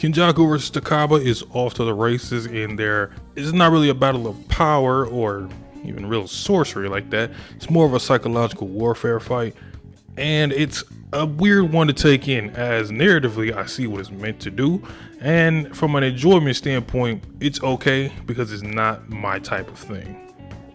Kenjaku versus Takaba is off to the races, and it's not really a battle of power or even real sorcery like that. It's more of a psychological warfare fight, and it's a weird one to take in, as narratively I see what it's meant to do, and from an enjoyment standpoint it's okay because it's not my type of thing.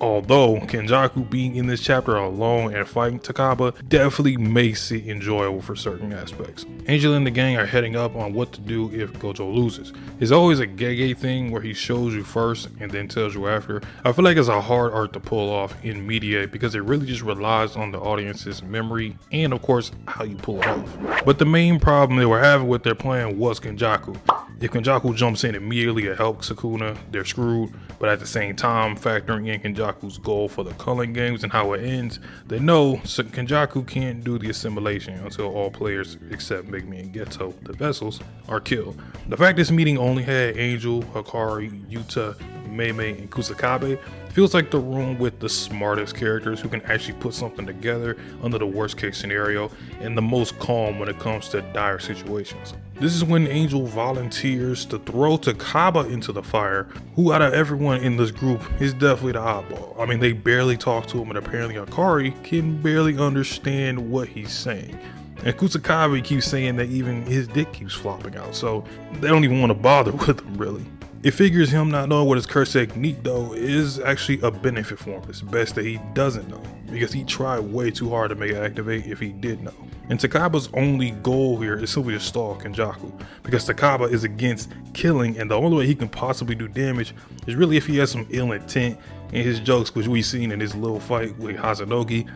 Although Kenjaku being in this chapter alone and fighting Takaba definitely makes it enjoyable for certain aspects. Angel and the gang are heading up on what to do if Gojo loses. It's always a Gege thing where he shows you first and then tells you after. I feel like it's a hard art to pull off in media because it really just relies on the audience's memory and of course how you pull it off. But the main problem they were having with their plan was Kenjaku. If Kenjaku jumps in immediately to help Sukuna, they're screwed, but at the same time, factoring in Kenjaku's goal for the culling games and how it ends, they know Kenjaku can't do the assimilation until all players except Megumi and Geto, the vessels, are killed. The fact this meeting only had Angel, Hikari, Yuta, Meimei, and Kusakabe feels like the room with the smartest characters who can actually put something together under the worst case scenario and the most calm when it comes to dire situations. This is when Angel volunteers to throw Takaba into the fire, who out of everyone in this group is definitely the oddball. I mean, they barely talk to him, and apparently Hikari can barely understand what he's saying. And Kusakabe keeps saying that even his dick keeps flopping out, so they don't even want to bother with him really. It figures him not knowing what his curse technique though is actually a benefit for him. It's best that he doesn't know, because he tried way too hard to make it activate if he did know. And Takaba's only goal here is simply to stall Kenjaku, because Takaba is against killing, and the only way he can possibly do damage is really if he has some ill intent in his jokes, which we've seen in his little fight with Hazanogi.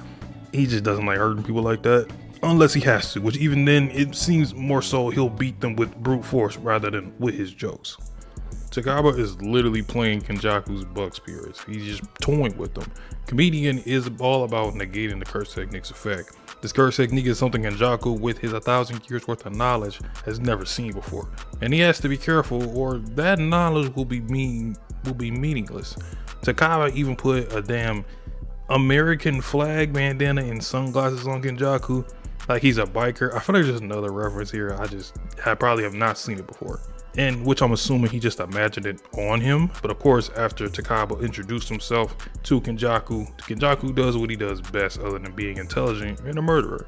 He just doesn't like hurting people like that, unless he has to, which even then it seems more so he'll beat them with brute force rather than with his jokes. Takaba is literally playing Kenjaku's bug spirits. He's just toying with them. Comedian is all about negating the curse technique's effect. This curse technique is something Kenjaku, with his 1,000 years worth of knowledge, has never seen before. And he has to be careful or that knowledge will be meaningless. Takaba even put a damn American flag bandana and sunglasses on Kenjaku like he's a biker. I feel like there's another reference here. I probably have not seen it before, and which I'm assuming he just imagined it on him. But of course, after Takaba introduced himself to Kenjaku, Kenjaku does what he does best other than being intelligent and a murderer: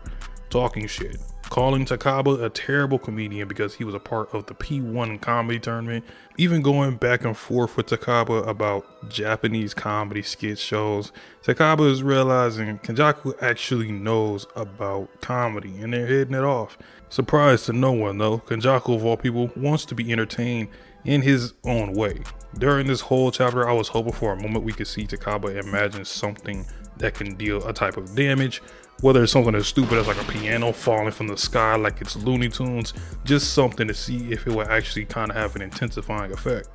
talking shit. Calling Takaba a terrible comedian because he was a part of the P1 comedy tournament, even going back and forth with Takaba about Japanese comedy skit shows. Takaba is realizing Kenjaku actually knows about comedy and they're hitting it off. Surprise to no one though, Kenjaku of all people wants to be entertained in his own way. During this whole chapter, I was hoping for a moment we could see Takaba imagine something that can deal a type of damage, whether it's something as stupid as like a piano falling from the sky like it's Looney Tunes, just something to see if it would actually kind of have an intensifying effect.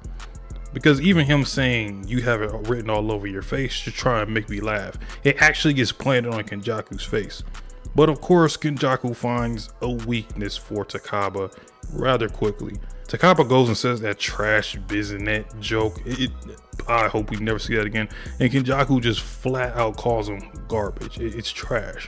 Because even him saying you have it written all over your face to try and make me laugh, it actually gets planted on Kenjaku's face. But of course, Kenjaku finds a weakness for Takaba rather quickly. Takaba goes and says that trash Bizinet joke. I hope we never see that again. And Kenjaku just flat out calls him garbage. It's trash.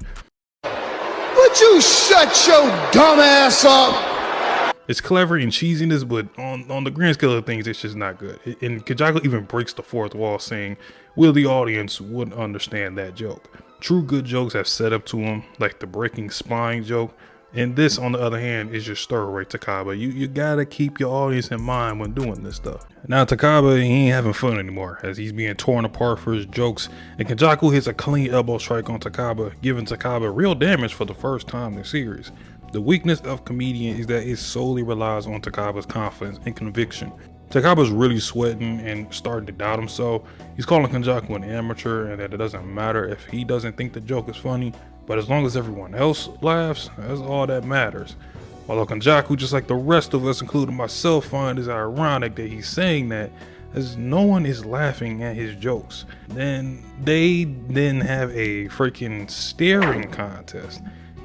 Would you shut your dumb ass up? It's clever in cheesiness, but on the grand scale of things, it's just not good. And Kenjaku even breaks the fourth wall, saying, "Will the audience wouldn't understand that joke?" True good jokes have set up to him, like the breaking spine joke. And this, on the other hand, is just thoroughway Takaba. You gotta keep your audience in mind when doing this stuff. Now Takaba, he ain't having fun anymore, as he's being torn apart for his jokes, and Kenjaku hits a clean elbow strike on Takaba, giving Takaba real damage for the first time in the series. The weakness of comedian is that it solely relies on Takaba's confidence and conviction. Takaba's really sweating and starting to doubt himself. He's calling Kenjaku an amateur and that it doesn't matter if he doesn't think the joke is funny, but as long as everyone else laughs, that's all that matters. Although Kenjaku, just like the rest of us, including myself, find it ironic that he's saying that, as no one is laughing at his jokes. Then they have a freaking staring contest.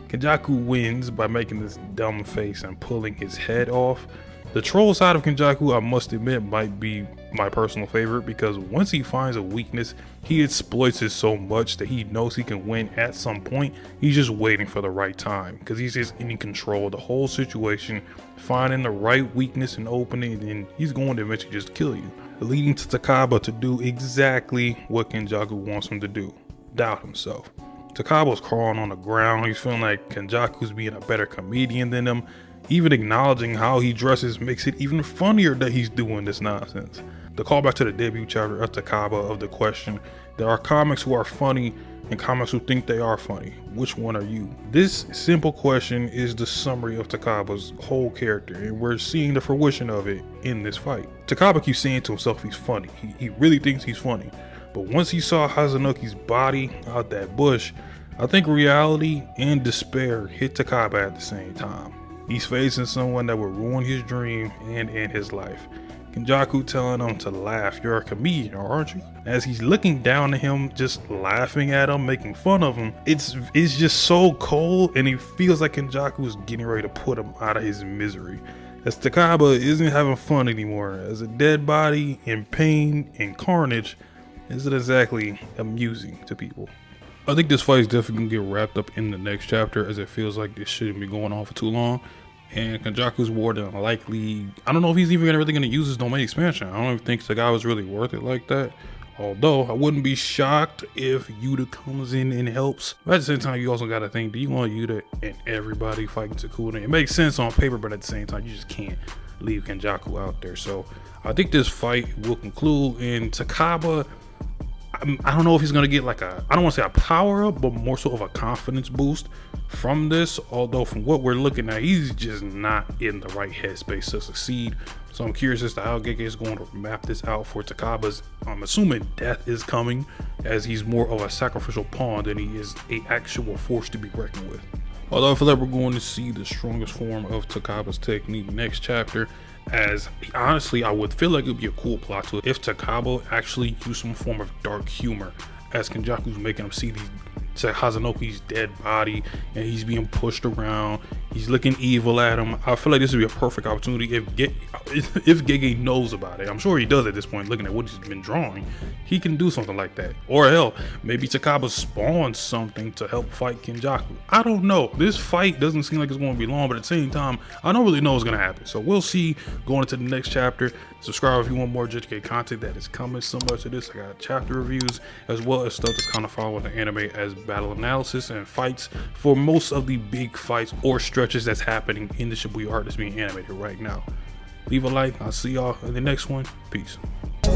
Kenjaku wins by making this dumb face and pulling his head off. The troll side of Kenjaku, I must admit, might be my personal favorite, because once he finds a weakness, he exploits it so much that he knows he can win at some point. He's just waiting for the right time, because he's just in control of the whole situation, finding the right weakness and opening, and he's going to eventually just kill you, leading to Takaba to do exactly what Kenjaku wants him to do: doubt himself. Takaba's crawling on the ground. He's feeling like Kenjaku's being a better comedian than him. Even acknowledging how he dresses makes it even funnier that he's doing this nonsense. The callback to the debut chapter of Takaba of the question: there are comics who are funny and comics who think they are funny. Which one are you? This simple question is the summary of Takaba's whole character, and we're seeing the fruition of it in this fight. Takaba keeps saying to himself he's funny. He really thinks he's funny. But once he saw Hazanuki's body out that bush, I think reality and despair hit Takaba at the same time. He's facing someone that will ruin his dream and end his life. Kenjaku telling him to laugh. You're a comedian, aren't you? As he's looking down at him, just laughing at him, making fun of him. It's just so cold, and he feels like Kenjaku is getting ready to put him out of his misery. As Takaba isn't having fun anymore, as a dead body in pain and carnage isn't exactly amusing to people. I think this fight is definitely gonna get wrapped up in the next chapter, as it feels like this shouldn't be going on for too long. And Kenjaku's more than likely, I don't know if he's even really gonna use his domain expansion. I don't even think the guy was really worth it like that. Although I wouldn't be shocked if Yuta comes in and helps. But at the same time, you also gotta think, do you want Yuta and everybody fighting Sukuna? It makes sense on paper, but at the same time, you just can't leave Kenjaku out there. So I think this fight will conclude in Takaba. I don't know if he's gonna get like I don't want to say a power up, but more so of a confidence boost from this. Although from what we're looking at, he's just not in the right headspace to succeed. So I'm curious as to how Gege is going to map this out for Takaba's. I'm assuming death is coming, as he's more of a sacrificial pawn than he is an actual force to be reckoned with. Although I feel like we're going to see the strongest form of Takaba's technique next chapter, as honestly I would feel like it would be a cool plot to it if Takaba actually used some form of dark humor, as Kenjaku's making him see Hazanuki's dead body and he's being pushed around, he's looking evil at him. I feel like this would be a perfect opportunity if Gege knows about it. I'm sure he does at this point, looking at what he's been drawing. He can do something like that. Or hell, maybe Takaba spawns something to help fight Kenjaku. I don't know. This fight doesn't seem like it's going to be long, but at the same time, I don't really know what's going to happen. So we'll see going into the next chapter. Subscribe if you want more JK content that is coming similar to this. I got chapter reviews as well as stuff that's kind of following the anime as battle analysis and fights for most of the big fights or stretches that's happening in the Shibuya art that's being animated right now. Leave a like. I'll see y'all in the next one. Peace. How